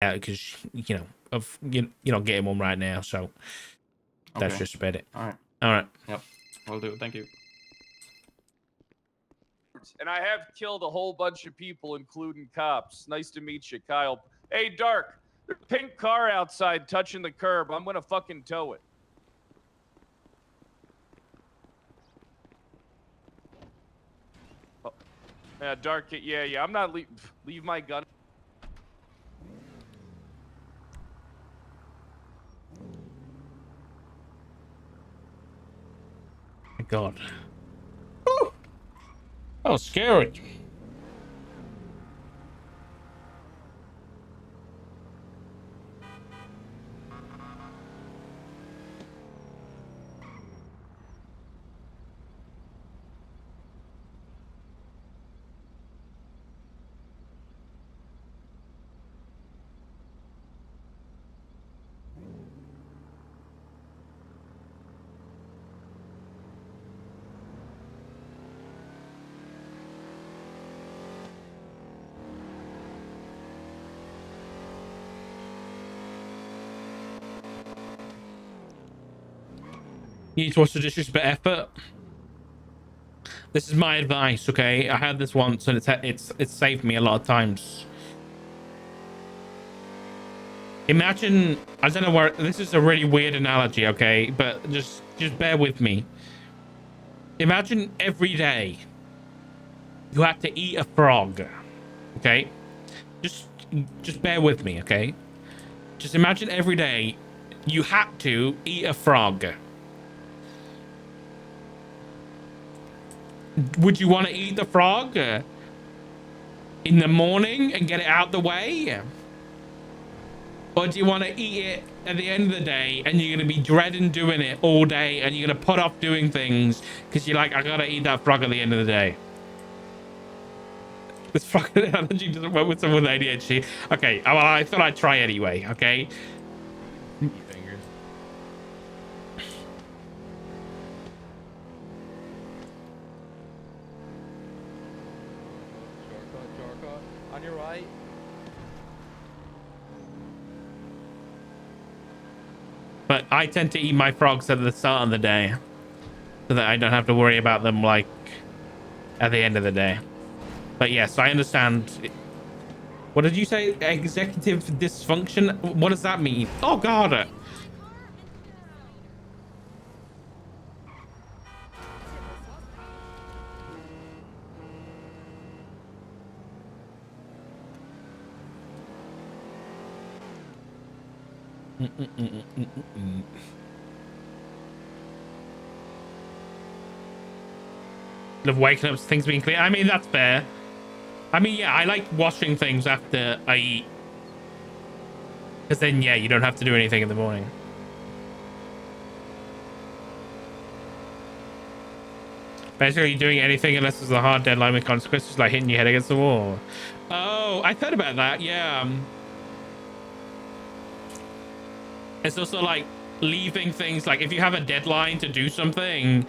because of getting one right now. So that's just about it. All right. All right. Yep. Will do. Thank you. And I have killed a whole bunch of people, including cops. Nice to meet you, Kyle. Hey, Dark, there's a pink car outside touching the curb. I'm gonna fucking tow it. Oh. Yeah, Dark, yeah. I'm not leave my gun. My God. Whew. That was scary. You need to watch the disrespect effort. This is my advice, okay? I had this once, and it's saved me a lot of times. Imagine, I don't know where this is a really weird analogy, okay? But just bear with me. Imagine every day you have to eat a frog, okay? Just bear with me, okay? Just imagine every day you had to eat a frog. Would you want to eat the frog in the morning and get it out the way? Or do you want to eat it at the end of the day and you're going to be dreading doing it all day and you're going to put off doing things because you're like, I got to eat that frog at the end of the day? This fucking analogy doesn't work with someone with ADHD. Okay, well, I thought I'd try anyway, okay? On your right. But I tend to eat my frogs at the start of the day so that I don't have to worry about them like at the end of the day. But yes, I understand. What did you say? Executive dysfunction? What does that mean? Oh God. Of waking up to things being clean. I mean, that's fair. I mean, yeah, I like washing things after I eat. Because then, yeah, you don't have to do anything in the morning. Basically, doing anything unless there's a hard deadline with consequences, like hitting your head against the wall. Oh, I thought about that, yeah. It's also like leaving things, like if you have a deadline to do something,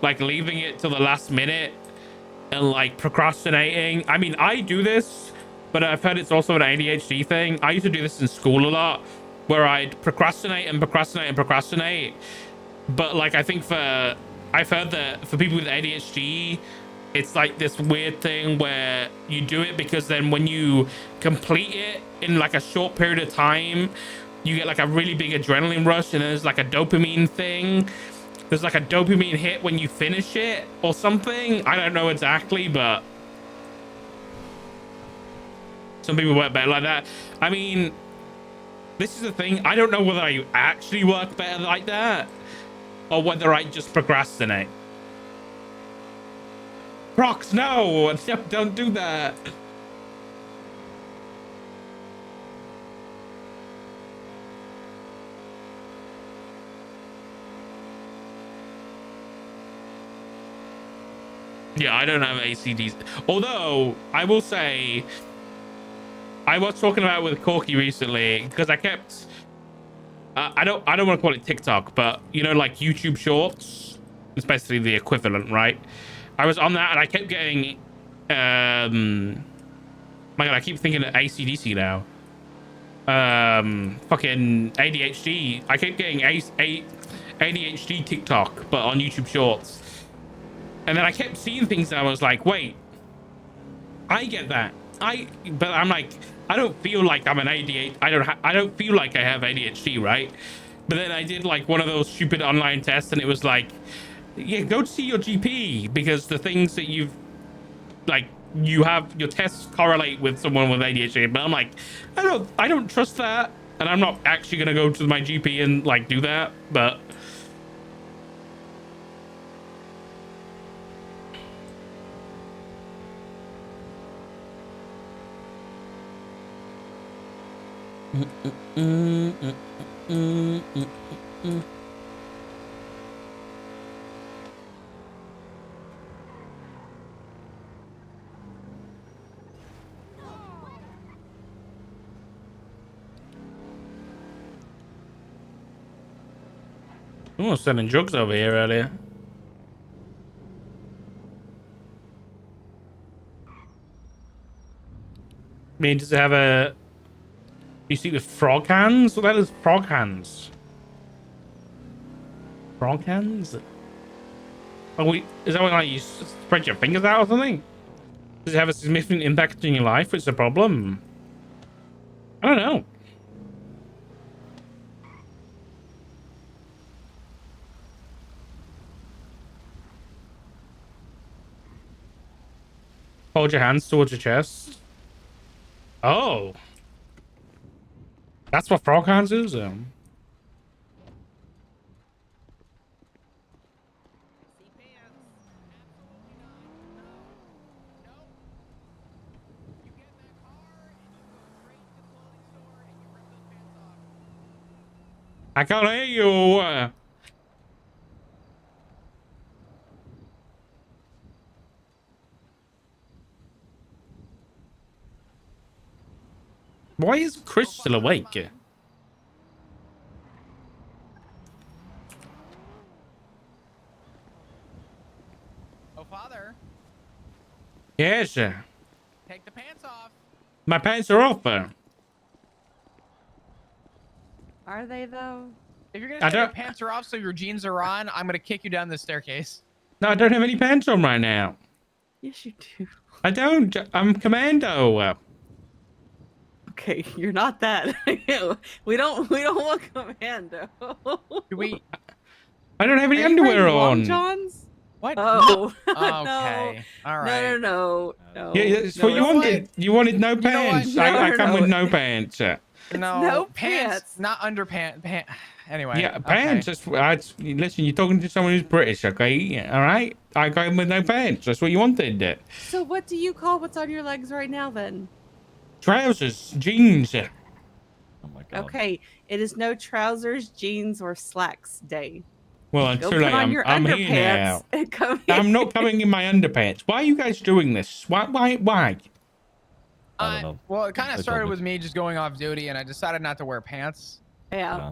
like leaving it till the last minute and like procrastinating. I mean, I do this, but I've heard it's also an ADHD thing. I used to do this in school a lot, where I'd procrastinate and procrastinate and procrastinate. But like, I think I've heard that for people with ADHD, it's like this weird thing where you do it because then when you complete it in like a short period of time, you get like a really big adrenaline rush, and there's like a dopamine thing. There's like a dopamine hit when you finish it or something. I don't know exactly, but some people work better like that. I mean, this is the thing. I don't know whether I actually work better like that or whether I just procrastinate. Crocs, no, don't do that. Yeah, I don't have ACDs. Although I will say, I was talking about it with Corky recently because I kept. I don't want to call it TikTok, but you know, like YouTube Shorts, it's basically the equivalent, right? I was on that and I kept getting. My God, I keep thinking of ACDC now. fucking ADHD. I kept getting ADHD TikTok, but on YouTube Shorts. And then I kept seeing things and I was like, wait, I get that. But I'm like, I don't feel like I'm an ADHD. I don't feel like I have ADHD, right? But then I did like one of those stupid online tests and it was like, yeah, go see your GP because the things that you have your tests correlate with someone with ADHD. But I'm like, I don't trust that. And I'm not actually going to go to my GP and like do that. But someone was selling drugs over here earlier. I mean, does it have a... You see with frog hands? What the hell is frog hands? Frog hands? Oh, is that when like you spread your fingers out or something? Does it have a significant impact in your life? What's the problem? I don't know. Hold your hands towards your chest. Oh. That's what frog hands is? I can't hear you. Why is Chris still awake? Oh, father. Yes. Take the pants off. My pants are off. Are they though? If you're I gonna say your don't- pants are off so your jeans are on, I'm gonna kick you down the staircase. No, I don't have any pants on right now. Yes, you do. I don't. I'm commando. Okay, you're not that. we don't want commando. Do we? I don't have any Are you underwear wearing long on. What? johns? Oh. Okay. All right. No. Yeah, that's what you know wanted. what? You wanted no know what? pants. No, I come no. with no pants. No, No pants, pants. not underpants. Anyway. Yeah, okay. pants. Listen, you're talking to someone who's British, okay? Yeah, all right. I came with no pants. That's what you wanted. So what do you call what's on your legs right now then? Trousers, jeans. Oh my god. Okay, it is no trousers, jeans, or slacks day. Well, Go too put late. on your I'm here underpants now. and come I'm here. not coming in my underpants. Why are you guys doing this? Why? I don't know. Well, it kind They of told started me. with me just going off duty, and I decided not to wear pants. Yeah. Yeah.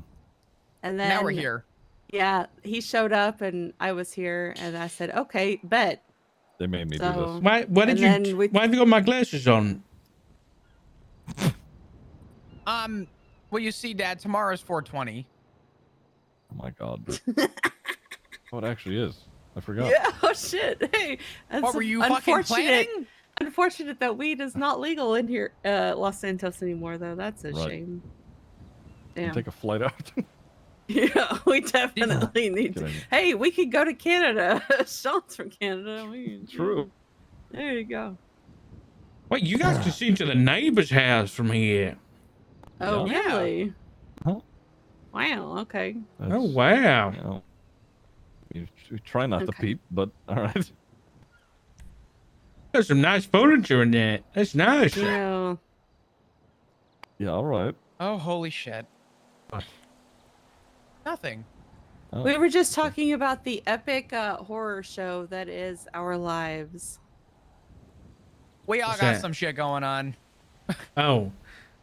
And then Now we're here. Yeah, he showed up and I was here and I said, okay, bet. They made me do So- this. Why And then did we- you? Why have you got my glasses on? Well, you see, Dad, tomorrow's 420. Oh my god. Oh, it actually is. I forgot. Yeah, oh shit. Hey, that's What were you fucking planning? Unfortunate that weed is not legal in here, Los Santos anymore, though. That's a Right. shame. Can Yeah. take a flight out. Yeah, we definitely need to. Kidding. Hey, we could go to Canada. Sean's from Canada. True. There you go. Wait, you guys can see into the neighbor's house from here. Oh, Yeah. really? Huh? Wow. Okay. Oh That's, wow. You know, we try not to Okay. peep, but all right. There's some nice furniture in there. That's nice. You know, Yeah, all right. Oh, holy shit. What? Nothing. Oh, we were just talking about the epic horror show that is Our Lives. We all What's got that? some shit going on. Oh,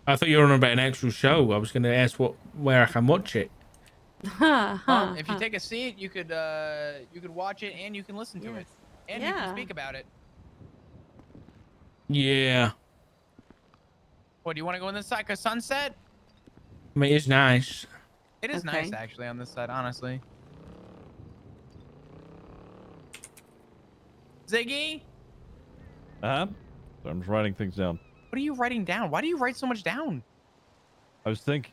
I thought you were on about an actual show. I was going to ask where I can watch it. Well, if you take a seat, you could watch it and you can listen to it. Yes. And you Yeah. can speak about it. Yeah. What, do you want to go in the sunset? mean, it's nice. It is nice Okay. actually on this side, honestly. Ziggy, So I'm just writing things down. what are you writing down? Why do you write so much down? I was thinking.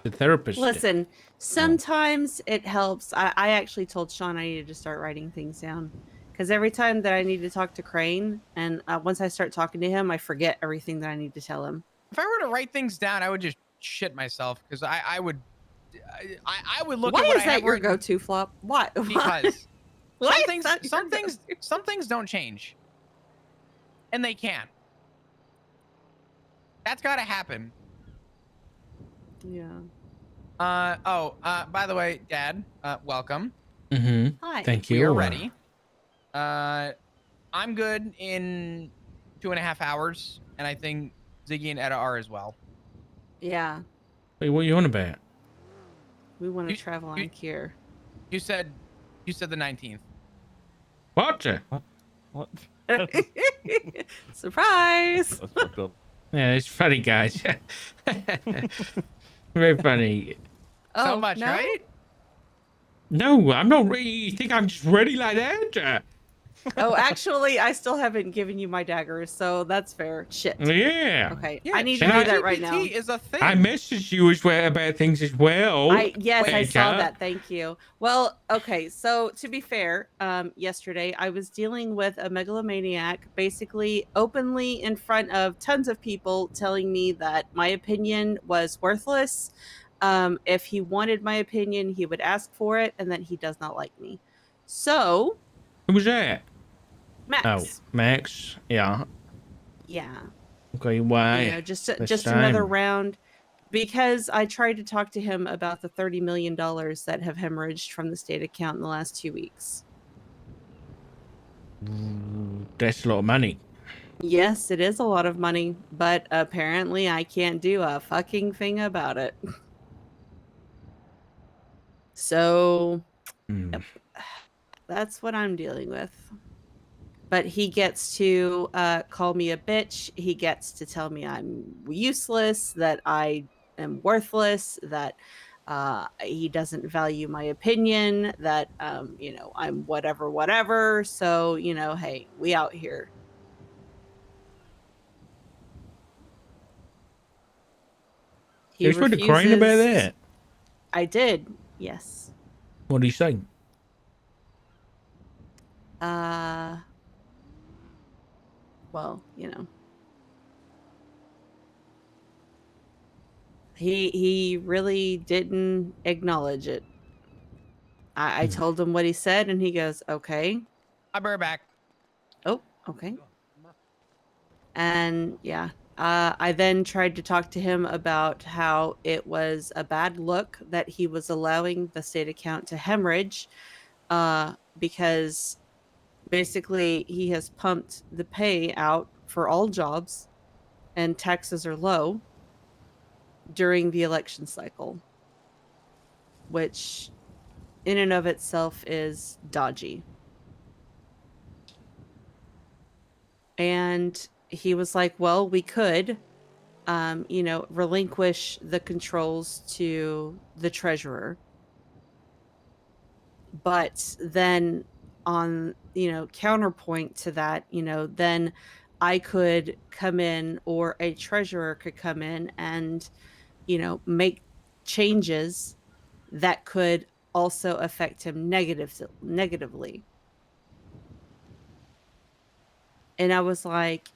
The therapist. Listen, sometimes it helps. I actually told Sean I needed to start writing things down because every time that I need to talk to Crane, and once I start talking to him, I forget everything that I need to tell him. If I were to write things down, I would just shit myself because I would look Why at what is I that have your written go-to flop? Why? because Why some is things that your go-to? some things don't change, and they can't. That's got to happen. Yeah. By the way, Dad, welcome. Mm-hmm. Hi. Thank you. We are ready. I'm good in 2.5 hours, and I think Ziggy and Etta are as well. Yeah. Wait, what are you on about? We want to You- travel on you- Kier. You said the 19th. What? What? Surprise! That's fucked up. Yeah, it's funny, guys. Very funny. So Oh, much, no? right? No, I'm not ready. You think I'm just ready like that? Oh, actually, I still haven't given you my daggers, so that's fair. Shit. Yeah. Okay, Yeah, I need to and do I- that right now. ChatGPT is a thing. I messaged you as well about things as well. Yes, I saw Erica. that. Thank you. Well, okay. So to be fair, yesterday I was dealing with a megalomaniac, basically openly in front of tons of people, telling me that my opinion was worthless. If he wanted my opinion, he would ask for it, and that he does not like me. So, Who was that? Max. Oh, Max. Yeah. Yeah. Okay, why? You know, just This another time? round. Because I tried to talk to him about the $30 million that have hemorrhaged from the state account in the last 2 weeks. That's a lot of money. Yes, it is a lot of money, but apparently I can't do a fucking thing about it. So, Hmm. yep, that's what I'm dealing with. But he gets to call me a bitch. He gets to tell me I'm useless, that I am worthless, that he doesn't value my opinion, that, you know, I'm whatever, whatever. So, you know, hey, we out here. He You spoke to Crane about refuses. that? I did, yes. What did he say? Well, you know. He really didn't acknowledge it. I told him what he said, and he goes, okay. I'll be right back. Oh, okay. And yeah, I then tried to talk to him about how it was a bad look that he was allowing the state account to hemorrhage, because basically he has pumped the pay out for all jobs and taxes are low during the election cycle, which in and of itself is dodgy. And he was like, well, we could, you know, relinquish the controls to the treasurer. But then on, you know, counterpoint to that, you know, then I could come in, or a treasurer could come in and, you know, make changes that could also affect him negatively. And I was like,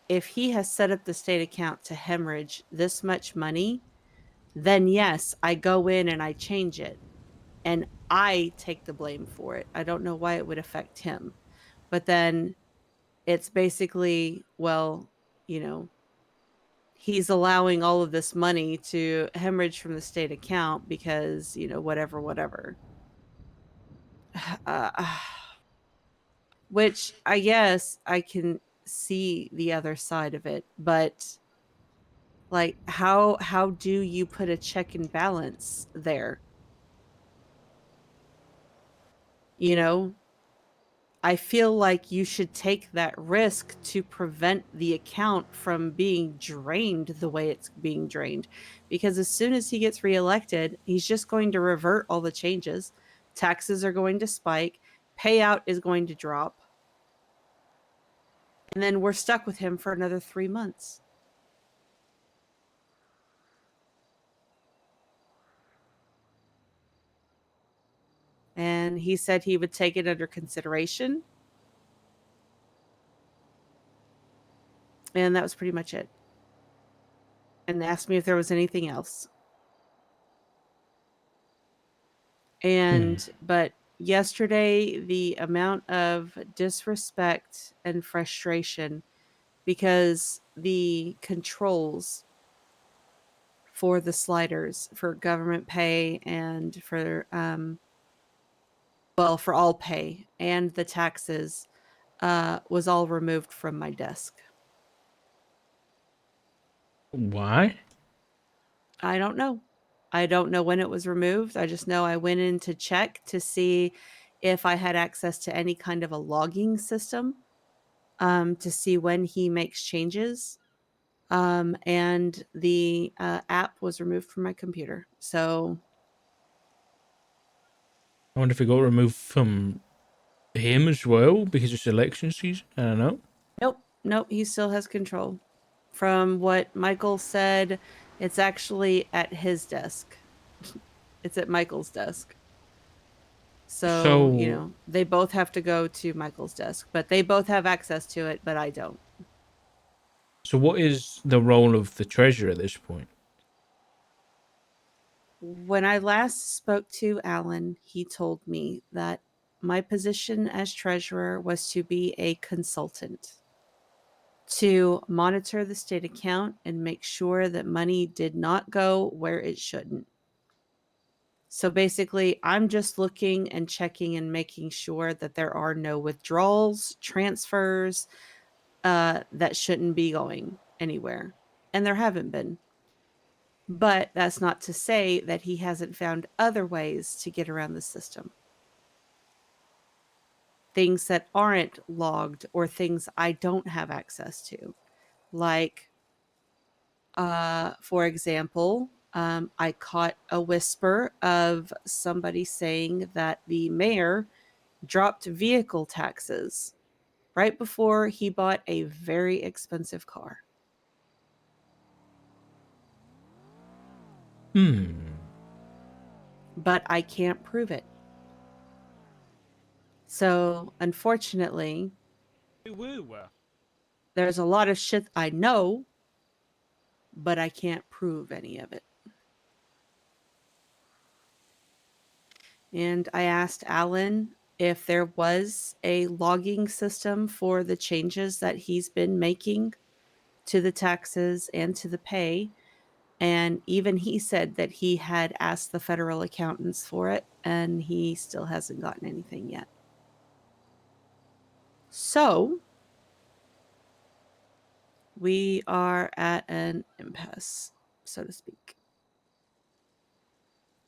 if he has set up the state account to hemorrhage this much money, then yes, I go in and I change it and I take the blame for it. I don't know why it would affect him. But then it's basically, well, you know, he's allowing all of this money to hemorrhage from the state account because, you know, whatever. Uh, which I guess I can see the other side of it, but like how do you put a check and balance there? You know, I feel like you should take that risk to prevent the account from being drained the way it's being drained. Because as soon as he gets reelected, he's just going to revert all the changes. Taxes are going to spike, payout is going to drop. And then we're stuck with him for another 3 months. And he said he would take it under consideration. And that was pretty much it. And asked me if there was anything else. But yesterday, the amount of disrespect and frustration because the controls for the sliders for government pay and for for all pay and the taxes was all removed from my desk. Why? I don't know. I don't know when it was removed. I just know I went in to check to see if I had access to any kind of a logging system to see when he makes changes. And the app was removed from my computer. So I wonder if it got removed from him as well because it's election season. I don't know. nope, he still has control. From what Michael said, it's actually at his desk. It's at Michael's desk. So, you So, know, they both have to go to Michael's desk, but they both have access to it, but I don't. so what is the role of the treasurer at this point? When I last spoke to Alan, he told me that my position as treasurer was to be a consultant, to monitor the state account and make sure that money did not go where it shouldn't. So basically, I'm just looking and checking and making sure that there are no withdrawals, transfers that shouldn't be going anywhere. And there haven't been. But that's not to say that he hasn't found other ways to get around the system. Things that aren't logged or things I don't have access to. Like, for example, I caught a whisper of somebody saying that the mayor dropped vehicle taxes right before he bought a very expensive car. But I can't prove it. So, unfortunately, there's a lot of shit I know, but I can't prove any of it. And I asked Alan if there was a logging system for the changes that he's been making to the taxes and to the pay. And even he said that he had asked the federal accountants for it, and he still hasn't gotten anything yet. So we are at an impasse, so to speak,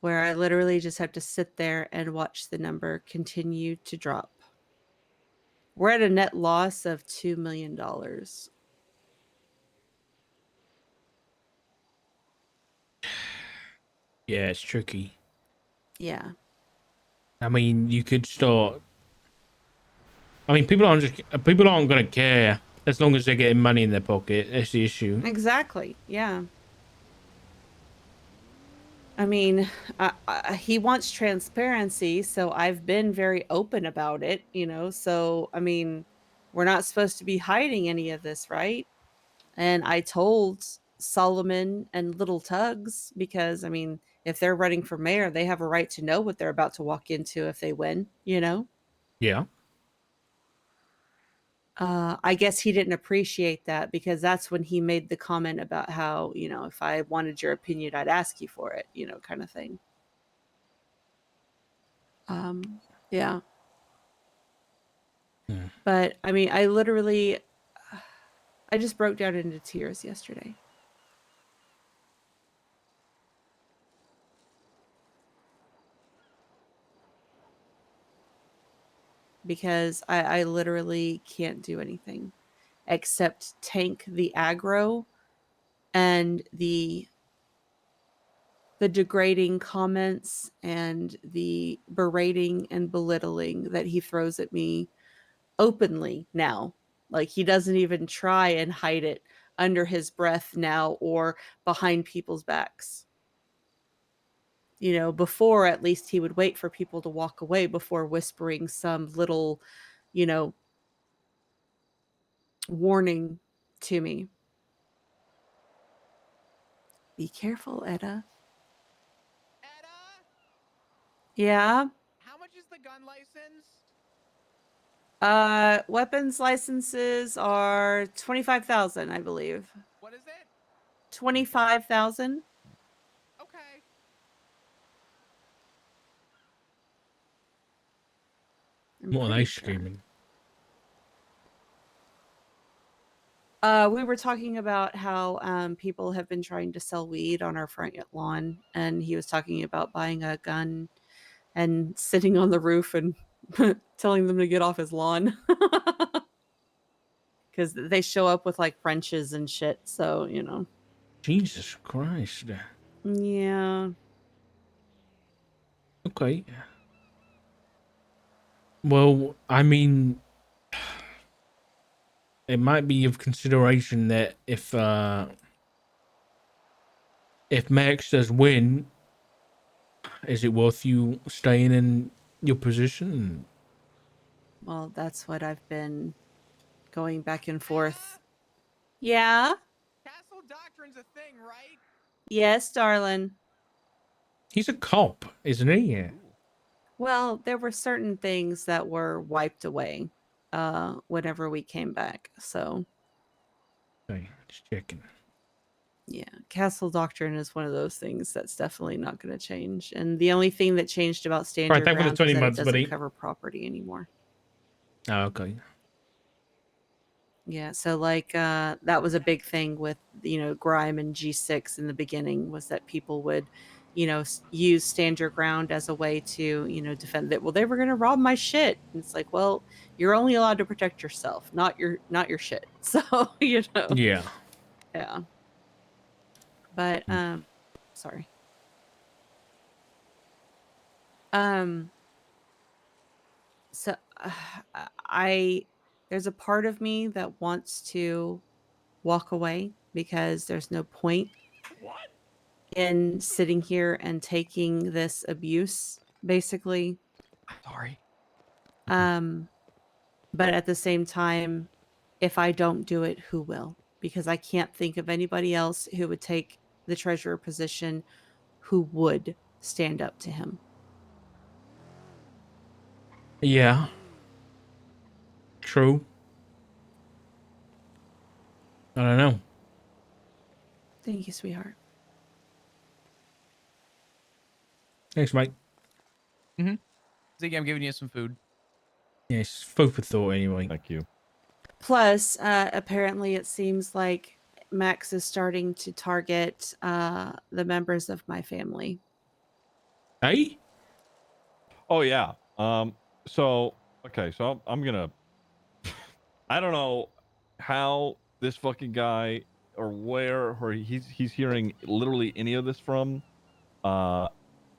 where I literally just have to sit there and watch the number continue to drop. We're at a net loss of $2 million. Yeah, it's tricky. Yeah. I mean, you could start. I mean, people aren't gonna care as long as they're getting money in their pocket. That's the issue. Exactly. Yeah. I mean, he wants transparency, so I've been very open about it, you know. So, I mean, we're not supposed to be hiding any of this, right? And I told Solomon and Little Tugs because, I mean, if they're running for mayor, they have a right to know what they're about to walk into if they win, you know? Yeah. I guess he didn't appreciate that because that's when he made the comment about how, you know, if I wanted your opinion, I'd ask you for it, you know, kind of thing. Yeah. But I mean, I just broke down into tears yesterday. because I literally can't do anything except tank the aggro and the degrading comments and the berating and belittling that he throws at me openly now. Like, he doesn't even try and hide it under his breath now or behind people's backs. You know, before at least he would wait for people to walk away before whispering some little, you know, warning to me. Be careful, Etta. Etta, Yeah. how much is the gun license? Weapons licenses are 25,000, I believe. What is it? 25,000. Okay. I'm What are pretty they sure. screaming? We were talking about how people have been trying to sell weed on our front lawn, and he was talking about buying a gun and sitting on the roof and telling them to get off his lawn. Because they show up with like wrenches and shit, so you know. Jesus Christ. Yeah. Okay. Well, I mean, it might be of consideration that if Max does win, is it worth you staying in your position? Well, that's what I've been going back and forth. Yeah. Castle Doctrine's a thing, right? Yes, darling. He's a cop, isn't he? Well, there were certain things that were wiped away whenever we came back. So, Okay, just checking. yeah, Castle Doctrine is one of those things that's definitely not going to change. And the only thing that changed about Stand Right, Your thank you for the Ground 20 is that it months, doesn't buddy. cover property anymore. Oh, okay. Yeah, so like that was a big thing with, you know, Grime and G6 in the beginning, was that people would, you know, use Stand Your Ground as a way to, you know, defend that. Well, they were going to rob my shit. And it's like, well, you're only allowed to protect yourself, not your shit. So, you know. Yeah. Yeah. But sorry. So I there's a part of me that wants to walk away because there's no point in sitting here and taking this abuse, basically. Sorry. But at the same time, if I don't do it, who will? Because I can't think of anybody else who would take the treasurer position who would stand up to him. Yeah. True. I don't know. Thank you, sweetheart. Thanks, mate. Ziggy, I'm giving you some food. Yes, food for thought anyway. Thank you. Plus, apparently it seems like Max is starting to target the members of my family. Hey? Oh yeah. So okay. So I'm gonna. I don't know how this fucking guy or where or he's hearing literally any of this from.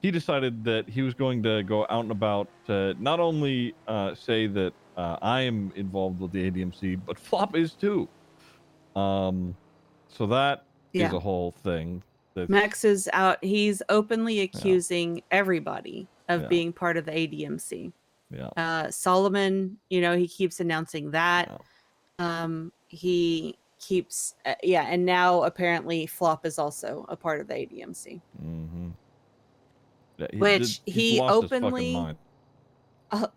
He decided that he was going to go out and about to not only say that I am involved with the ADMC, but Flop is too. So that is Yeah. a whole thing. Max is out. He's openly accusing everybody of Yeah. being part of the ADMC. Yeah. Solomon, you know, he keeps announcing that. He keeps, and now apparently Flop is also a part of the ADMC. Mm-hmm. Yeah, Which he's he lost his fucking openly. mind.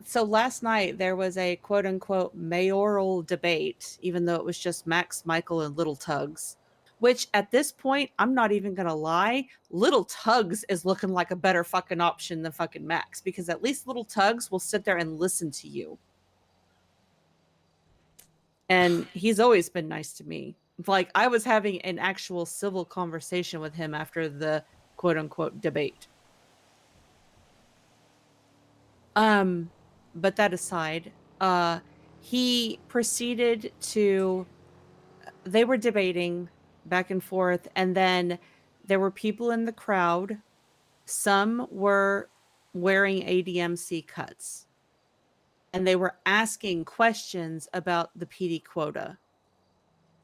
So last night there was a quote unquote mayoral debate, even though it was just Max, Michael, and Little Tugs. Which at this point, I'm not even gonna lie, Little Tugs is looking like a better fucking option than fucking Max, because at least Little Tugs will sit there and listen to you. And he's always been nice to me. Like, I was having an actual civil conversation with him after the quote unquote debate. But that aside, he proceeded to, they were debating back and forth, and then there were people in the crowd. Some were wearing ADMC cuts, and they were asking questions about the PD quota,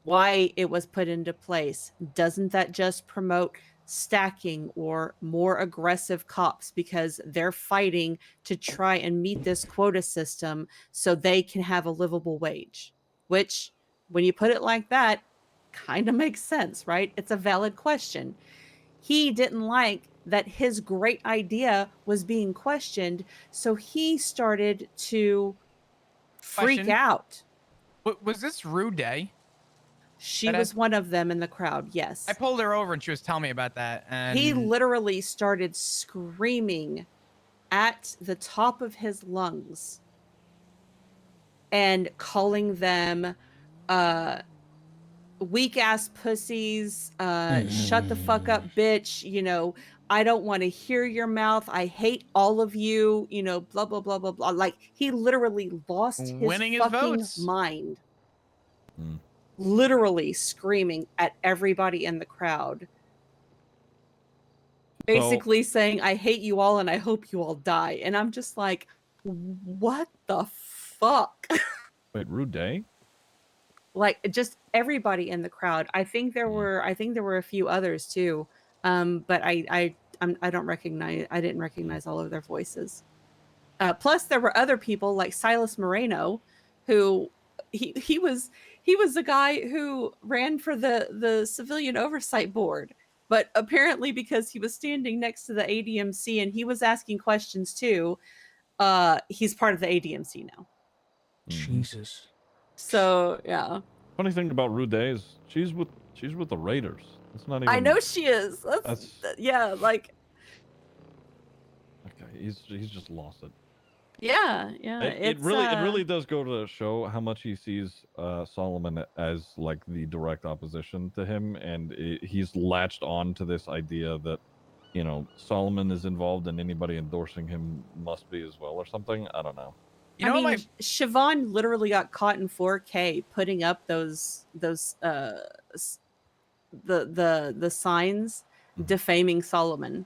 why it was put into place. Doesn't that just promote stacking or more aggressive cops because they're fighting to try and meet this quota system so they can have a livable wage? Which, when you put it like that, kind of makes sense, right? It's a valid question. He didn't like that his great idea was being questioned, so he started to freak Question. out. Was this Rude Day? She That was has- one of them in the crowd, I yes. pulled her over and she was telling me about that. And He literally started screaming at the top of his lungs and calling them weak ass pussies, shut the fuck up, bitch, you know, I don't want to hear your mouth, I hate all of you, you know, blah blah blah blah blah. Like, he literally lost his winning his fucking votes. mind. Hmm. Literally screaming at everybody in the crowd, basically saying, I hate you all and I hope you all die. And I'm just like, what the fuck? Wait, Rude Day? Like, just everybody in the crowd. I think there were a few others too. But I didn't recognize all of their voices. Plus there were other people like Silas Moreno, who he was the guy who ran for the civilian oversight board, but apparently because he was standing next to the ADMC and he was asking questions too, he's part of the ADMC now. Jesus. So yeah, Funny thing about Rude Day is she's with the Raiders. It's not even. I know she is. That's yeah, like okay. He's just lost it. yeah. It really does go to show how much he sees Solomon as like the direct opposition to him, and he's latched on to this idea that, you know, Solomon is involved and anybody endorsing him must be as well or something. I don't know. You know, Siobhan literally got caught in 4K putting up the signs defaming Solomon,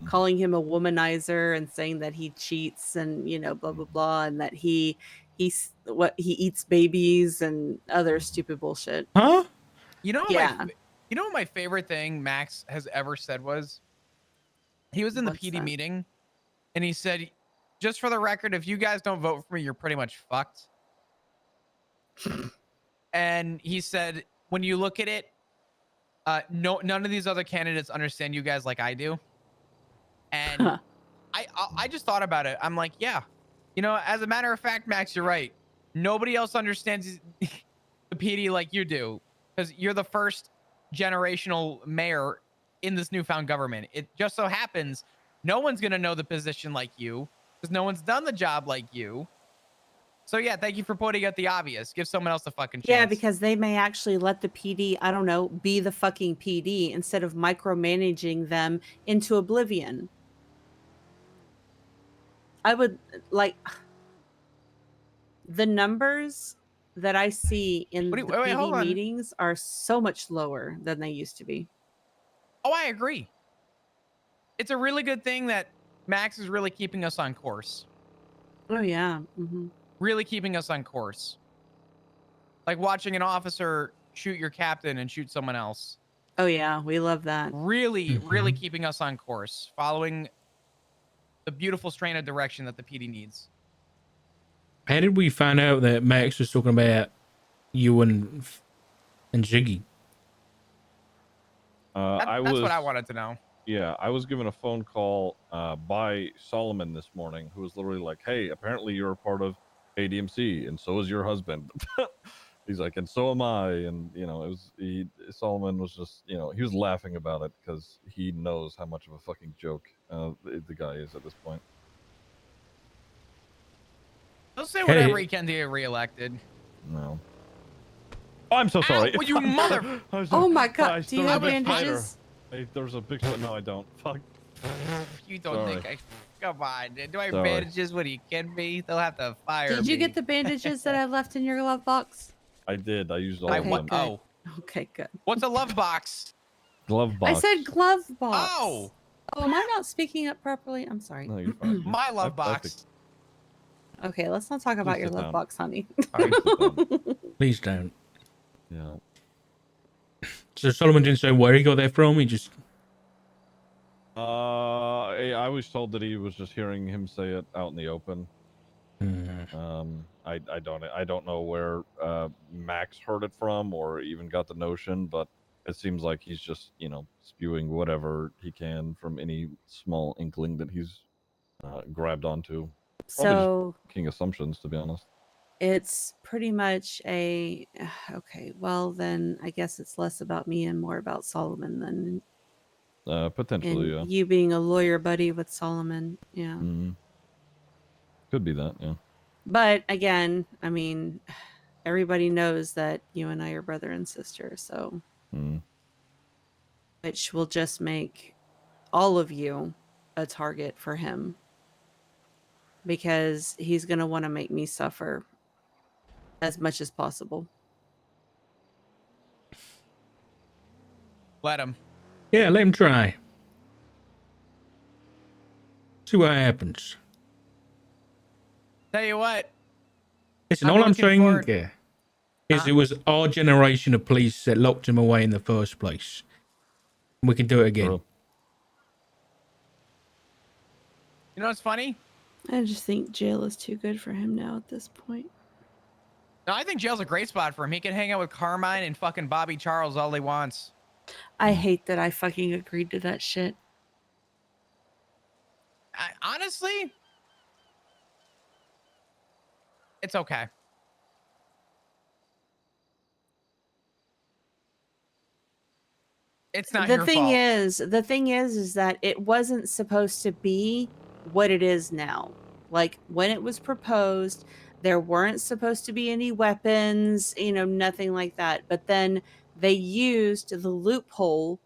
calling him a womanizer and saying that he cheats and, you know, blah blah blah, and that he eats babies and other stupid bullshit. Huh? You know, Yeah. you know what my favorite thing Max has ever said was? He was in the What's PD that? meeting, and he said, "Just for the record, if you guys don't vote for me, you're pretty much fucked." And he said, when you look at it, none of these other candidates understand you guys like I do. And I just thought about it. I'm like, yeah, you know, as a matter of fact, Max, you're right. Nobody else understands the PD like you do, because you're the first generational mayor in this newfound government. It just so happens no one's going to know the position like you, because no one's done the job like you. So yeah, thank you for pointing out the obvious. Give someone else a fucking chance. Yeah, because they may actually let the PD, I don't know, be the fucking PD instead of micromanaging them into oblivion. I would like the numbers that I see in the PD meetings are so much lower than they used to be. Oh, I agree. It's a really good thing that Max is really keeping us on course. Oh yeah. Mm-hmm. Really keeping us on course. Like watching an officer shoot your captain and shoot someone else. Oh yeah, we love that. Really, really keeping us on course, following the beautiful strain of direction that the PD needs. How did we find out that Max was talking about you and Jiggy? That's what I wanted to know. Yeah, I was given a phone call by Solomon this morning, who was literally like, "Hey, apparently you're a part of ADMC, and so is your husband." He's like, "And so am I," and you know, Solomon was just, you know, he was laughing about it because he knows how much of a fucking joke the guy is at this point. He'll say whatever he can to get reelected. No. Oh, I'm so sorry. Ow, you mother! Oh my god, do you have bandages? Hey, there's a big spider. No, I don't. Fuck. You don't Sorry. think I? Come on. Do I have Sorry. bandages? What are you kidding me? They'll have to fire me. Did you get the bandages that I left in your glove box? I did. I used all I of what? them. good. Oh, Okay, good. what's a love box? Glove box. I said glove box. Oh, Oh, am I not speaking up properly? I'm sorry. No, you're fine. my love I box. Okay, let's not talk about your sit love down. box, honey. Sorry. Please sit down. Please don't. Yeah. So Solomon didn't say where he got that from. He just I was told that he was just hearing him say it out in the open. I don't know where Max heard it from or even got the notion, but it seems like he's just spewing whatever he can from any small inkling that he's grabbed onto. Probably just So making assumptions, to be honest. it's pretty much a okay. Well, then I guess it's less about me and more about Solomon than Potentially, and yeah. you being a lawyer buddy with Solomon. Yeah. Could be that, yeah. But again, I mean, everybody knows that you and I are brother and sister, so which will just make all of you a target for him because he's going to want to make me suffer as much as possible. Let him. yeah, let him try. See what happens. Tell you what. Listen, I'm all I'm looking saying forward- is it was our generation of police that locked him away in the first place. We can do it again. True. You know what's funny? I just think jail is too good for him now at this point. No, I think jail's a great spot for him. He can hang out with Carmine and fucking Bobby Charles all he wants. I hate that I fucking agreed to that shit. Honestly, it's okay. It's not your fault. The thing is that it wasn't supposed to be what it is now. Like when it was proposed, there weren't supposed to be any weapons, nothing like that. But then they used the loophole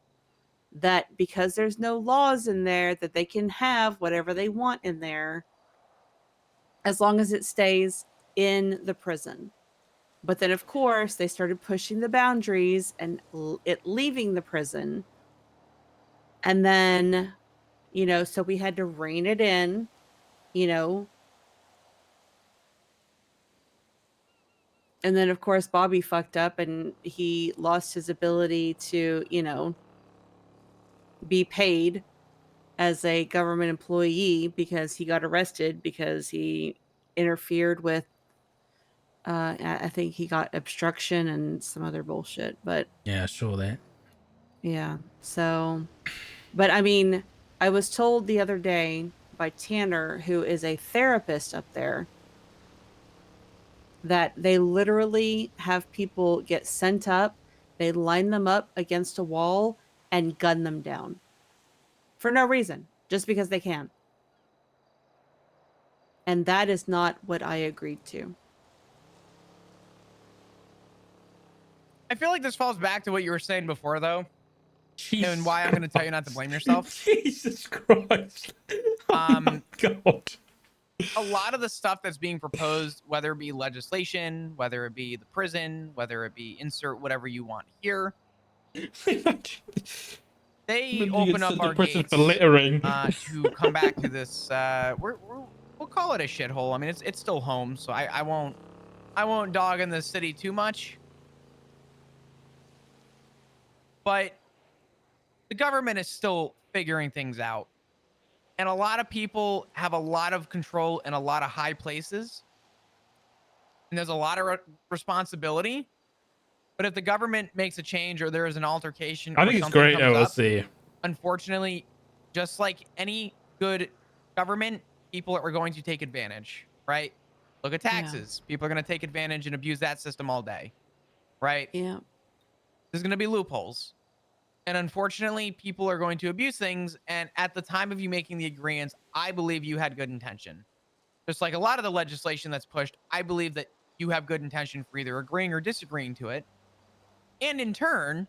that because there's no laws in there that they can have whatever they want in there as long as it stays in the prison. But then, of course, they started pushing the boundaries and it leaving the prison. And then, so we had to rein it in, And then, of course, Bobby fucked up and he lost his ability to, be paid as a government employee because he got arrested because he interfered with I think he got obstruction and some other bullshit, but Yeah, I saw that. yeah. So, but I mean, I was told the other day by Tanner, who is a therapist up there, that they literally have people get sent up, they line them up against a wall and gun them down for no reason, just because they can. And that is not what I agreed to. I feel like this falls back to what you were saying before, though, Jesus and why I'm going to tell you not to blame yourself. Jesus Christ. Oh my God. A lot of the stuff that's being proposed, whether it be legislation, whether it be the prison, whether it be insert whatever you want here, they open up our gates for littering. to come back to this. We'll call it a shithole. I mean, it's still home, so I won't dog in the city too much. But the government is still figuring things out. And a lot of people have a lot of control in a lot of high places. And there's a lot of responsibility. But if the government makes a change or there is an altercation, I or think it's something great, comes up, LLC. unfortunately, just like any good government, people are going to take advantage, right? Look at taxes. People are going to take advantage and abuse that system all day, right? Yeah. There's going to be loopholes. And unfortunately, people are going to abuse things. And at the time of you making the agreements, I believe you had good intention. Just like a lot of the legislation that's pushed, I believe that you have good intention for either agreeing or disagreeing to it. And in turn,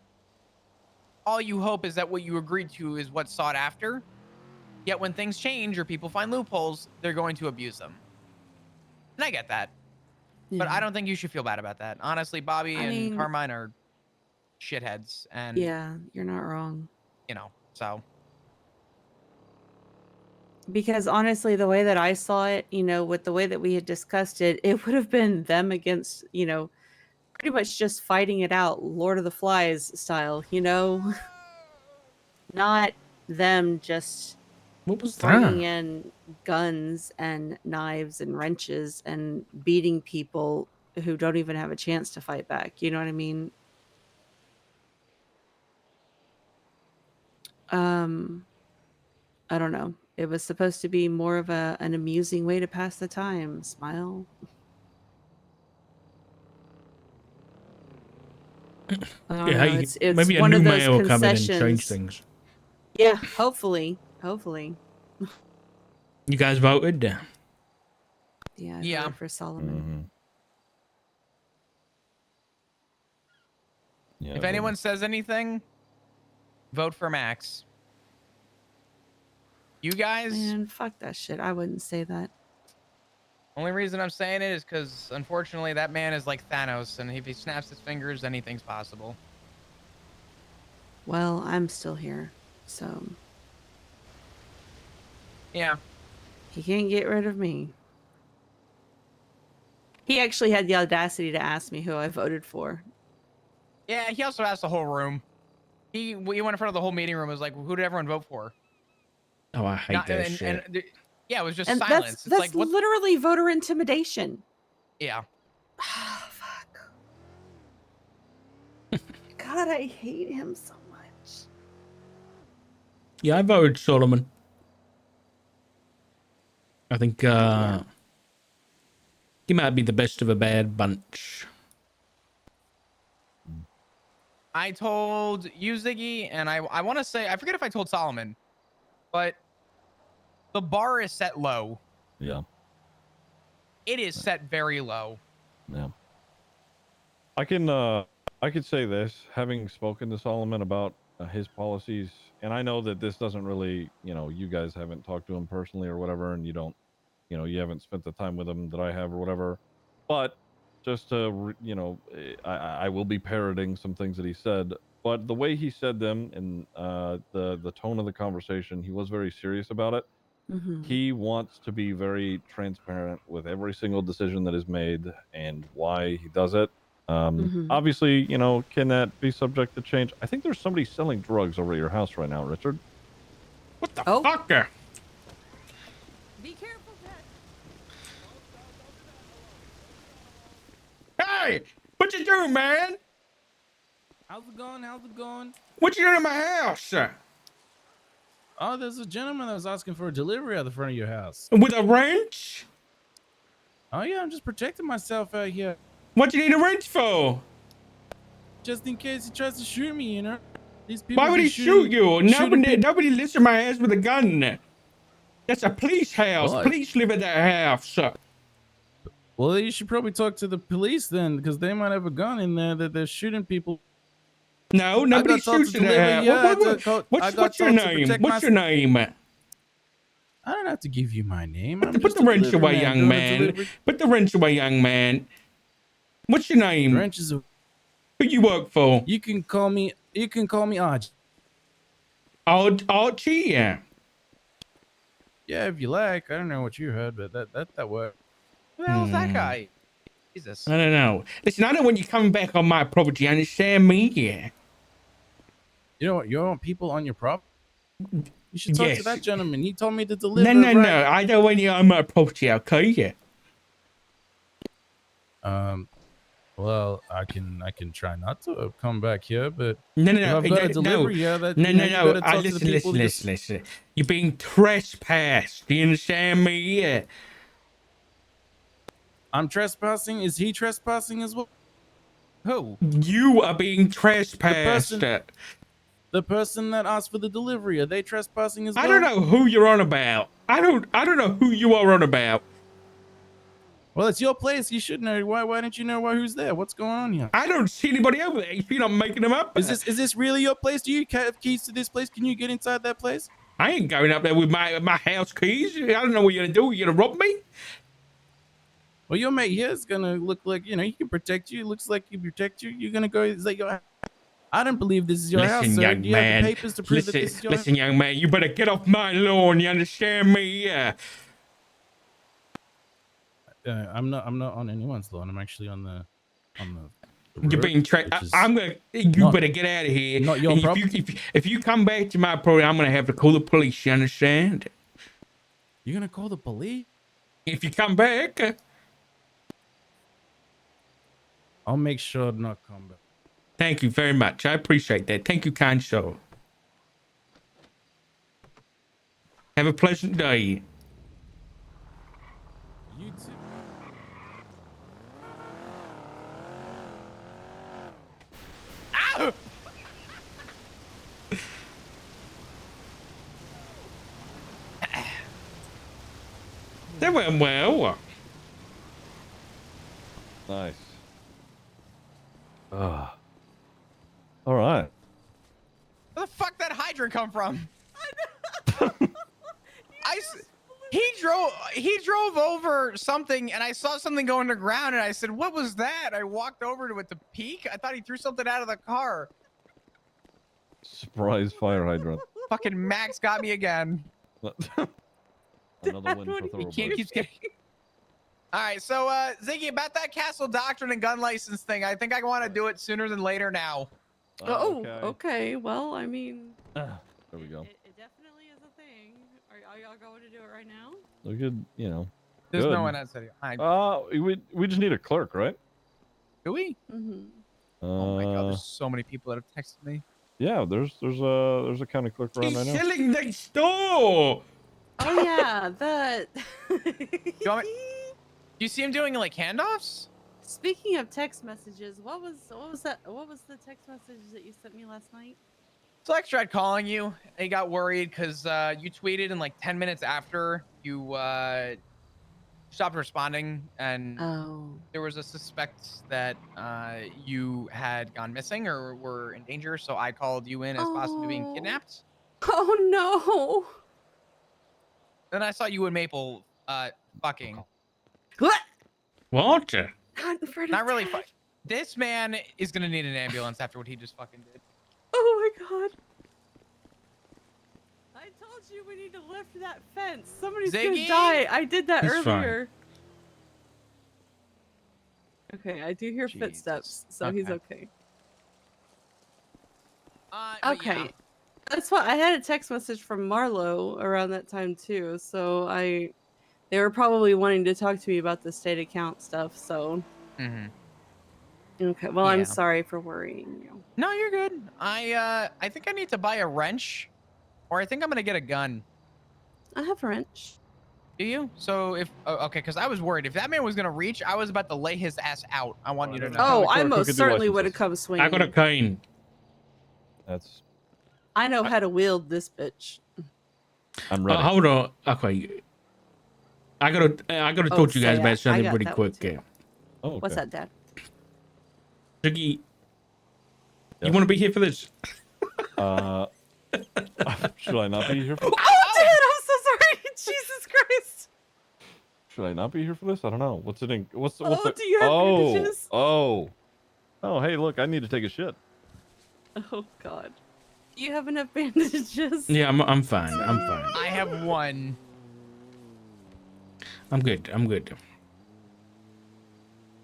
all you hope is that what you agreed to is what's sought after. Yet when things change or people find loopholes, they're going to abuse them. And I get that. But I don't think you should feel bad about that. Honestly, Bobby I and mean- Carmine are shitheads. And, Yeah, you're not wrong. you know, so. Because honestly, the way that I saw it, with the way that we had discussed it, it would have been them against, pretty much just fighting it out, Lord of the Flies style, not them just What was bringing that? in guns and knives and wrenches and beating people who don't even have a chance to fight back. You know what I mean? I don't know. It was supposed to be more of an amusing way to pass the time. Smile. I don't Yeah, know. It's maybe a one new of those mayor will come in and change concessions. things. Yeah, hopefully. You guys voted? Yeah, I Yeah. voted for Solomon. Yeah. If anyone says anything, vote for Max. You guys, Man, fuck that shit. I wouldn't say that. only reason I'm saying it is because unfortunately that man is like Thanos, and if he snaps his fingers, anything's possible. Well, I'm still here, so Yeah. he can't get rid of me. He actually had the audacity to ask me who I voted for. Yeah, he also asked the whole room. He went in front of the whole meeting room. Was like, who did everyone vote for? Oh, I hate that shit. Yeah, it was just And silence. that's It's like, what? literally voter intimidation. Yeah. Fuck. God, I hate him so much. Yeah, I voted Solomon. I think he might be the best of a bad bunch. I told you, Ziggy, and I want to say, I forget if I told Solomon, but the bar is set low. Yeah. It is set very low. Yeah. I could say this, having spoken to Solomon about his policies, and I know that this doesn't really, you guys haven't talked to him personally or whatever, and you don't, you haven't spent the time with him that I have or whatever, but just to, I will be parroting some things that he said, but the way he said them and the tone of the conversation, he was very serious about it. Mm-hmm. He wants to be very transparent with every single decision that is made and why he does it. Obviously, can that be subject to change? I think there's somebody selling drugs over at your house right now, Richard. What the Oh. fuck? Be careful, Dad. Hey, what you doing, man? How's it going? How's it going? What you doing in my house? Oh, there's a gentleman that was asking for a delivery at the front of your house. With a wrench? Oh yeah, I'm just protecting myself out here, What you need a wrench for? just in case he tries to shoot me. These people. Why would be he shoot you? shooting Nobody lifts my ass with a gun. That's a police house. What? Police live at that house. Well, you should probably talk to the police then, because they might have a gun in there that they're shooting people. No, nobody got told shoots to in deliver, that yeah, house. What's got your told to name? protect What's your name? I don't have to give you my name. I'm Put just the a wrench delivery away, young doing a man. delivery. Put the wrench away, young man. What's your name? Wrench is a, Who you work for? you can call me Arch. Archie, yeah. Yeah, if you like. I don't know what you heard, but that worked. Who the hell is that guy? Jesus. I don't know. Listen, I don't want you coming back on my property. Understand me? Yeah. You know what? You want people on your property? You should talk Yes. to that gentleman. He told me to deliver. No. I don't want you on my property, okay? Yeah. Well, I can try not to come back here, but No. if I've got a delivery here, that No. you gotta talk to the people. Listen. You're being trespassed. Do you understand me? Yeah. I'm trespassing. Is he trespassing as well? Who? You are being trespassed. The person that asked for the delivery, are they trespassing as well? I don't know who you're on about. I don't know who you are on about. Well, it's your place. You should know. Why don't you know who's there? What's going on here? I don't see anybody over there. You feel I'm making them up? Is this really your place? Do you have keys to this place? Can you get inside that place? I ain't going up there with my house keys. I don't know what you're gonna do. You gonna rob me? Well, your mate here is gonna look like, you know, he can protect you. Looks like he protect you. You're gonna go. Is that your? I don't believe this is your house, Listen, sir. young Do you have man. the papers to prove that this is your Listen, young man. You better get off my lawn. You understand me? Yeah. I'm not on anyone's lawn. I'm actually on the You're road, being tracked. which is I'm gonna. You not- better get out of here. not your And property. if you come back to my property, I'm gonna have to call the police. You understand? You're gonna call the police? If you come back. I'll make sure to not come back. Thank you very much. I appreciate that. Thank you, kind soul. Have a pleasant day. You too. That went well. Nice. All right. Where the fuck that hydrant come from? He drove over something, and I saw something go underground, and I said, "What was that?" I walked over to it to peek. I thought he threw something out of the car. Surprise fire hydrant. Fucking Max got me again. Another win for He Thoroughbred. can't keep skipping. All right, so Ziggy, about that Castle Doctrine and gun license thing, I think I want to do it sooner than later now. Oh, okay. Well, I mean, There we go. it definitely is a thing. Are y'all going to do it right now? We could, you know. There's Good. no one else. We just need a clerk, right? Do we? Mm-hmm. Oh my god, there's so many people that have texted me. Yeah, there's a county clerk around He's right now. selling next door. Oh yeah, that. Do you see him doing like handoffs? Speaking of text messages, what was that? What was the text message that you sent me last night? So Lex tried calling you, and he got worried because you tweeted, and like 10 minutes after you stopped responding, and Oh. there was a suspect that you had gone missing or were in danger. So I called you in as possibly being Oh. kidnapped. Oh no. Then I saw you and Maple fucking. What? What? Not in front of Not really. Dad. This man is gonna need an ambulance after what he just fucking did. Oh my god. I told you we need to lift that fence. Somebody's Ziggy? gonna die. I did that He's fine. earlier. Okay, I do hear Jesus. footsteps, so he's okay. But Okay. yeah. That's why I had a text message from Marlo around that time too. So they were probably wanting to talk to me about the state account stuff. So okay. Well, Yeah. I'm sorry for worrying you. No, you're good. I think I need to buy a wrench, or I think I'm gonna get a gun. I have a wrench. Do you? So if okay, because I was worried if that man was gonna reach, I was about to lay his ass out. I want you to know. Oh, Clerk I who most could do certainly would have licenses. come swinging. I got a cane. That's. I know how to wield this bitch. I'm ready. Hold on. Okay. I gotta Oh, talk to you guys say about I something got pretty that one quick. too. Yeah. Oh, okay. What's that, Dad? Jiggy, Yes. you want to be here for this? Should I not be here for? Oh, Dad, I'm so sorry. Jesus Christ. Should I not be here for this? I don't know. What's it in? What's Oh, the? do you have bandages? Oh. Hey, look! I need to take a shit. Oh God. Do you have enough bandages? Yeah, I'm fine. I'm fine. I have one. I'm good. I'm good.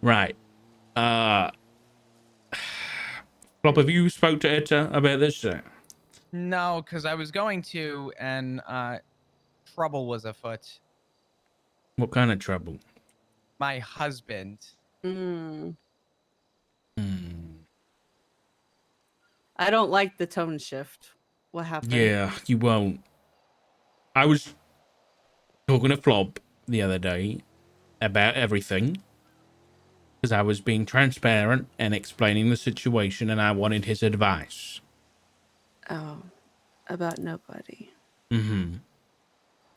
Right. Flop, have you spoke to Etta about this? No, because I was going to, and trouble was afoot. What kind of trouble? My husband. Mm, Hmm. I don't like the tone shift. What happened? Yeah, you won't. I was talking to Flop the other day about everything because I was being transparent and explaining the situation, and I wanted his advice. Oh, about nobody. Mm-hmm.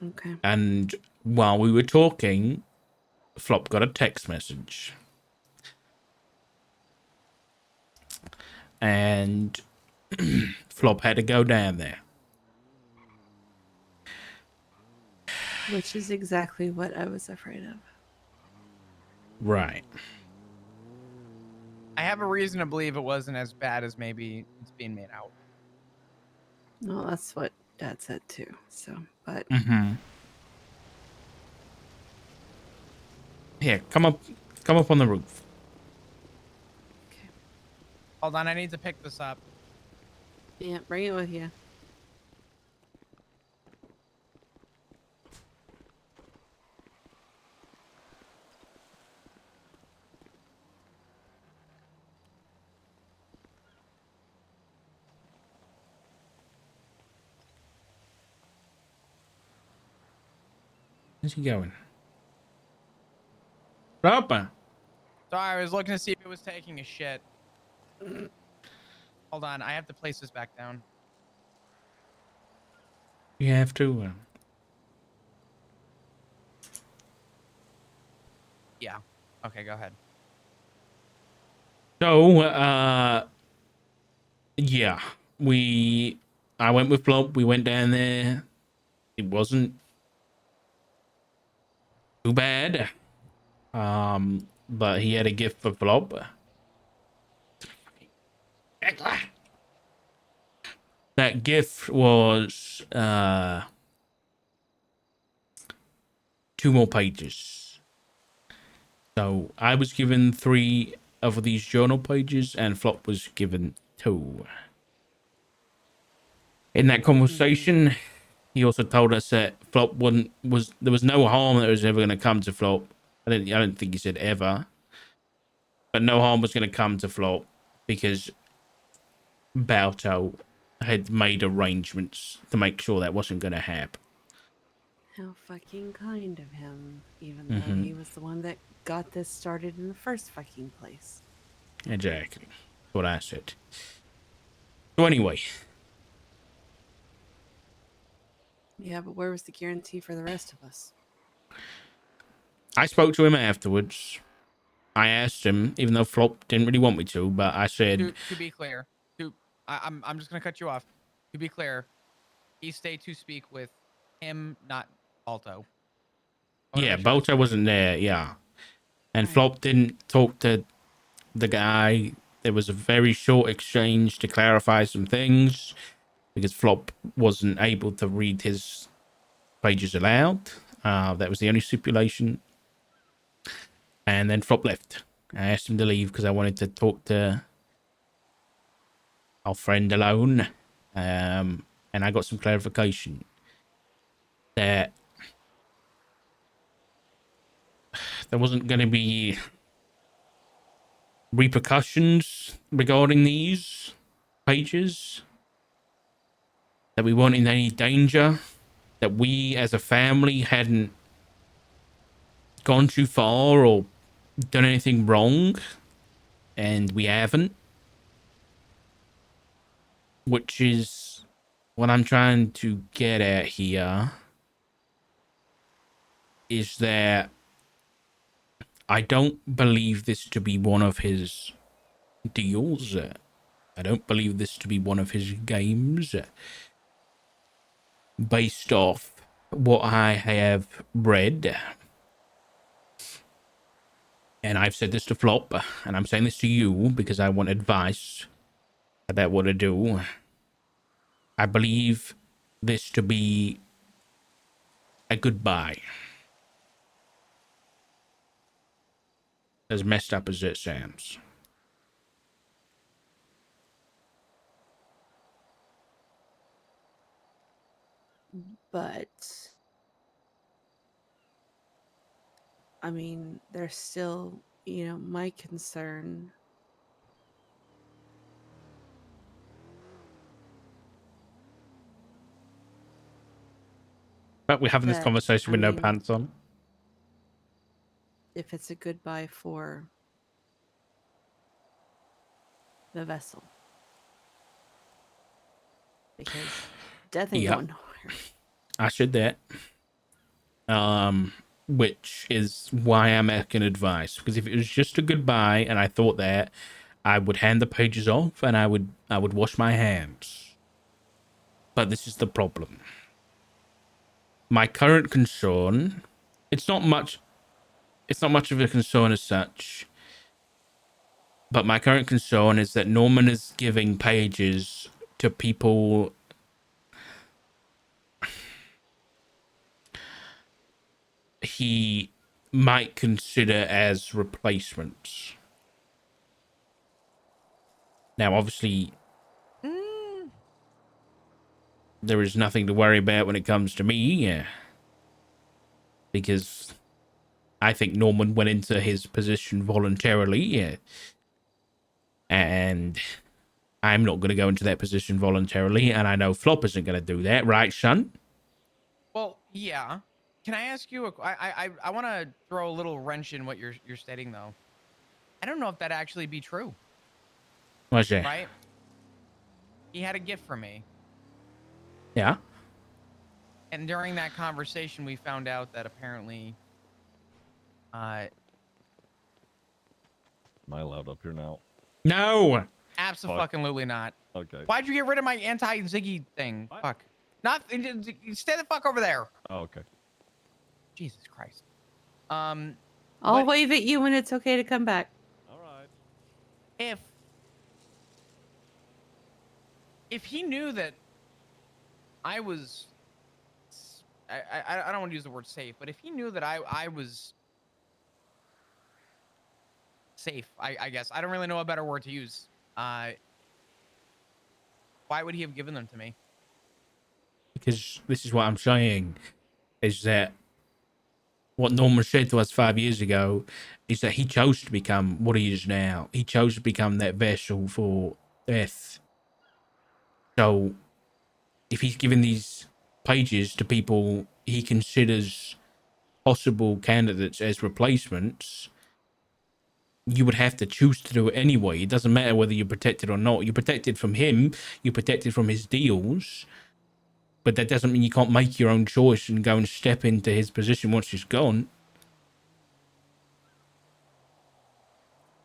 Okay. And while we were talking, Flop got a text message. And Flop had to go down there. Which is exactly what I was afraid of. Right. I have a reason to believe it wasn't as bad as maybe it's being made out. Well, that's what Dad said too. So, but Mm-hmm. Here, come up on the roof. okay. Hold on, I need to pick this up. Yeah, bring it with you. Where's he going? Robber. Sorry, I was looking to see if it was taking a shit. Hold on, I have to place this back down. You have to. Yeah. Okay, go ahead. So, yeah, I went with Flop. We went down there. It wasn't too bad. But he had a gift for Flop. That gift was 2 more pages. So I was given 3 of these journal pages, and Flop was given 2. In that conversation, he also told us that Flop there was no harm that was ever going to come to Flop. I don't think he said ever, but no harm was going to come to Flop because Balto had made arrangements to make sure that wasn't going to happen. How fucking kind of him, even though he was the one that got this started in the first fucking place. Exactly. That's what I said. So anyway, Yeah, but where was the guarantee for the rest of us? I spoke to him afterwards. I asked him, even though Flop didn't really want me to, but I said, To be clear, I'm just gonna cut you off. To be clear, he stayed to speak with him, not Alto. yeah, Balto wasn't there, yeah. And Right. Flop didn't talk to the guy. There was a very short exchange to clarify some things because Flop wasn't able to read his pages aloud. That was the only stipulation. And then Flop left. I asked him to leave because I wanted to talk to our friend alone. And I got some clarification that there wasn't going to be repercussions regarding these pages, that we weren't in any danger, that we as a family hadn't gone too far or done anything wrong, and we haven't, which is what I'm trying to get at here, is that I don't believe this to be one of his deals. I don't believe this to be one of his games, based off what I have read. And I've said this to Flop, and I'm saying this to you because I want advice about what to do. I believe this to be a goodbye. As messed up as it sounds. But I mean, there's still, my concern. But we're having this That, conversation I with no mean, pants on. if it's a goodbye for the vessel. Because death ain't Yeah. going nowhere. I said that. Which is why I'm asking advice. Because if it was just a goodbye and I thought that, I would hand the pages off and I would wash my hands. But this is the problem. My current concern, it's not much of a concern as such, but my current concern is that Norman is giving pages to people he might consider as replacements. Now, obviously, there is nothing to worry about when it comes to me, because I think Norman went into his position voluntarily, and I'm not going to go into that position voluntarily, and I know Flop isn't going to do that, right, son? Well, yeah. Can I ask you I want to throw a little wrench in what you're stating though. I don't know if that actually be true, What's that? right? He had a gift for me. Yeah. And during that conversation, we found out that apparently, Am I allowed up here now? No. absolutely not. Okay. Why'd you get rid of my anti-Ziggy thing? What? Fuck. Not stay the fuck over there. Oh, okay. Jesus Christ. I'll But- wave at you when it's okay to come back. All right. If he knew that I was, I don't want to use the word safe, but if he knew that I was safe, I guess I don't really know a better word to use. Why would he have given them to me? Because this is what I'm saying, is that what Norman said to us 5 years ago is that he chose to become what he is now. He chose to become that vessel for death. So if he's giving these pages to people he considers possible candidates as replacements, you would have to choose to do it anyway. It doesn't matter whether you're protected or not. You're protected from him, you're protected from his deals, but that doesn't mean you can't make your own choice and go and step into his position once he's gone.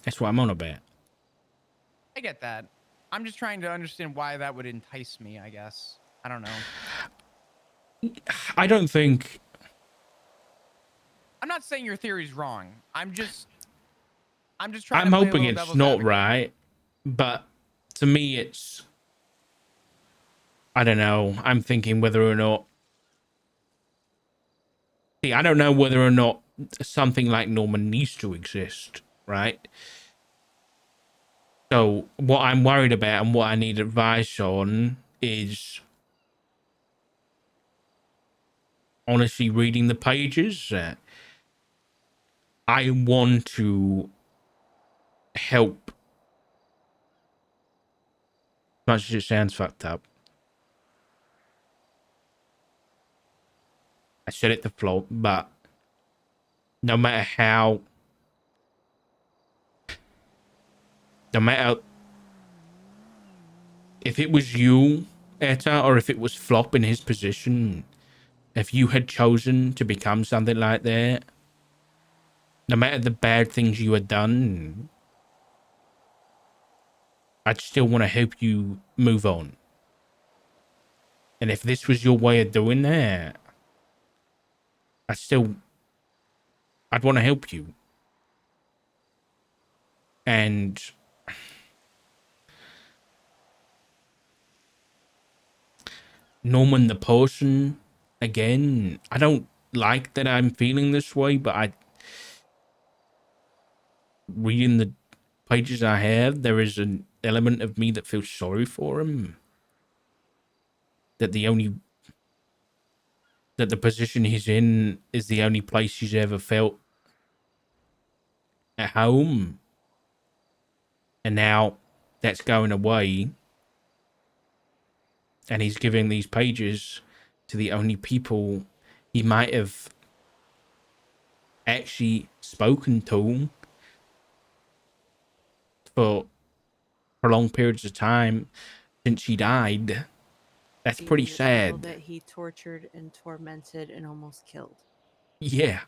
That's what I'm on about. I get that. I'm just trying to understand why that would entice me, I guess. I don't know. I don't think... I'm not saying your theory's wrong. I'm just trying I'm to play a hoping little it's devil's not advocate. right, but to me it's... I don't know. I'm thinking whether or not... See, I don't know whether or not something like Norman needs to exist, right? So what I'm worried about and what I need advice on is honestly reading the pages. I want to help, as much as it sounds fucked up. I said it to Flop, but no matter if it was you, Etta, or if it was Flop in his position, if you had chosen to become something like that, no matter the bad things you had done, I'd still want to help you move on. And if this was your way of doing that, I'd want to help you. And Norman the person, again, I don't like that I'm feeling this way, but reading the pages I have, there is an element of me that feels sorry for him. That the position he's in is the only place he's ever felt at home. And now that's going away. And he's giving these pages to the only people he might have actually spoken to for prolonged periods of time since he died. That's The pretty people sad. that he tortured and tormented and almost killed. Yeah.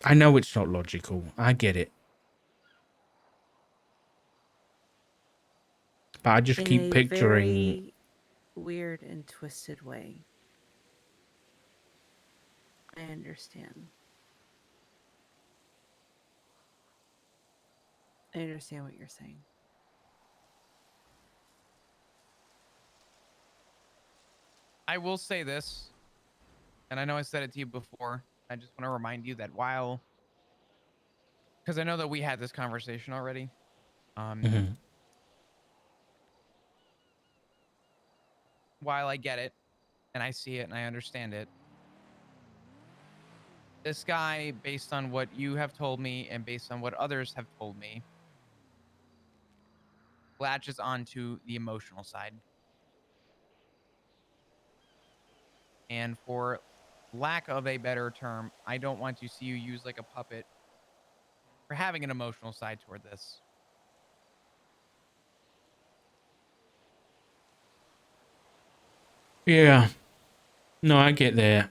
I know it's not logical. I get it. But I just in keep a picturing. very weird and twisted way. I understand. I understand what you're saying. I will say this, and I know I said it to you before. I just want to remind you that because I know that we had this conversation already. Mhm. While I get it, and I see it, and I understand it, this guy, based on what you have told me and based on what others have told me, latches onto the emotional side. And for lack of a better term, I don't want to see you used like a puppet for having an emotional side toward this. Yeah. No, I get that.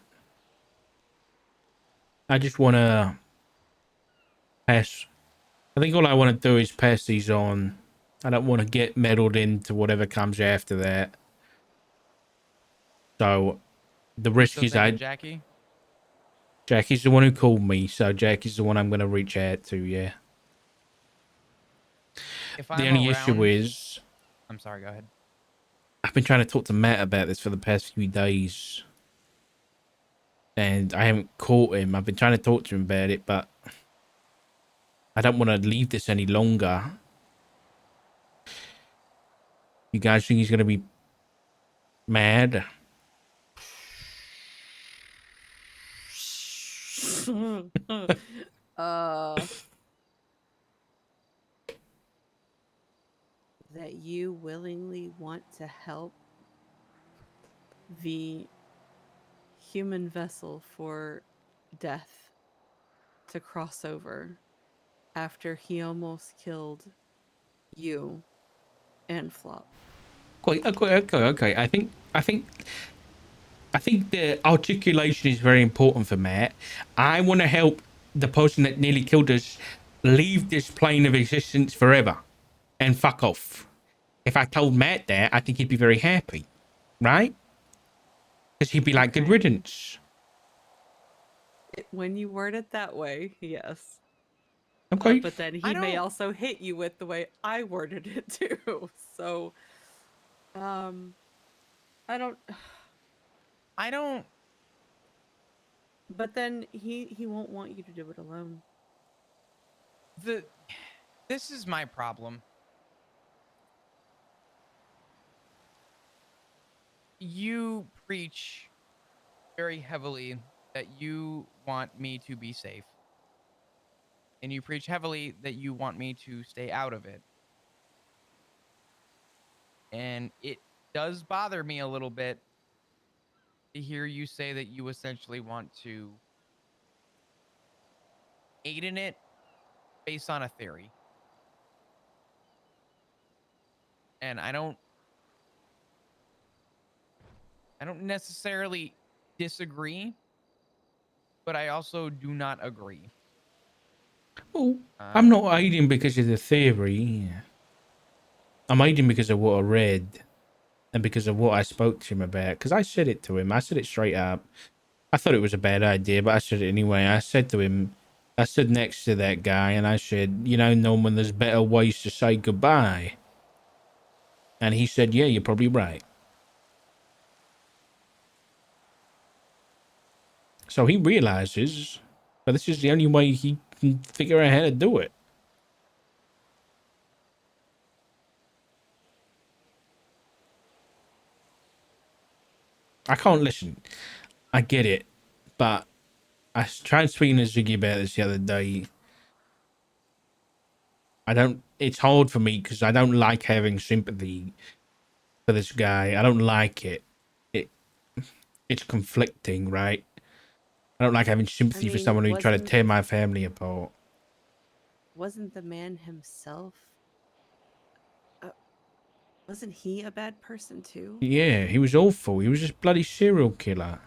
I just want to pass. I think all I want to do is pass these on. I don't want to get meddled into whatever comes after that. So the You risk still is thinking Jackie? Jackie's the one who called me, so Jackie's the one I'm going to reach out to, yeah. If The I'm only issue around, is I'm sorry, go ahead. I've been trying to talk to Matt about this for the past few days. And I haven't caught him. I've been trying to talk to him about it, but I don't want to leave this any longer. You guys think he's going to be mad? uh, that you willingly want to help the human vessel for death to cross over after he almost killed you and Flop. Okay. I think the articulation is very important for Matt. I want to help the person that nearly killed us leave this plane of existence forever and fuck off. If I told Matt that, I think he'd be very happy, right? Because he'd be like, good Okay. riddance. When you word it that way, yes. Okay. But then I he may don't, also hit you with the way I worded it too. So, I don't. I don't, But then he won't want you to do it alone. the, this is my problem. You preach very heavily that you want me to be safe. And you preach heavily that you want me to stay out of it. And it does bother me a little bit to hear you say that you essentially want to aid in it based on a theory. And I don't necessarily disagree, but I also do not agree. Well, I'm Um, not aiding because of the theory. I'm aiding because of what I read and because of what I spoke to him about. Because I said it to him. I said it straight up. I thought it was a bad idea, but I said it anyway. I said to him, I stood next to that guy and I said, you know, Norman, there's better ways to say goodbye. And he said, yeah, you're probably right. So he realizes that this is the only way he can figure out how to do it. I can't listen. I get it. But I tried speaking to Ziggy about this the other day. It's hard for me because I don't like having sympathy for this guy. I don't like it. It it's conflicting, right? I don't like having I sympathy for mean, someone who tried to tear my family apart. wasn't the man himself? Uh, wasn't he a bad person too? Yeah, he was awful. He was just bloody serial killer.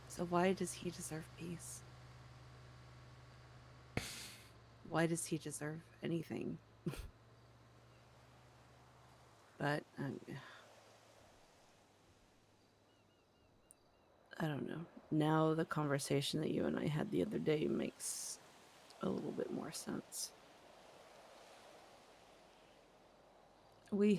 So why does he deserve peace? Why does he deserve anything? But I don't know. Now the conversation that you and I had the other day makes a little bit more sense. We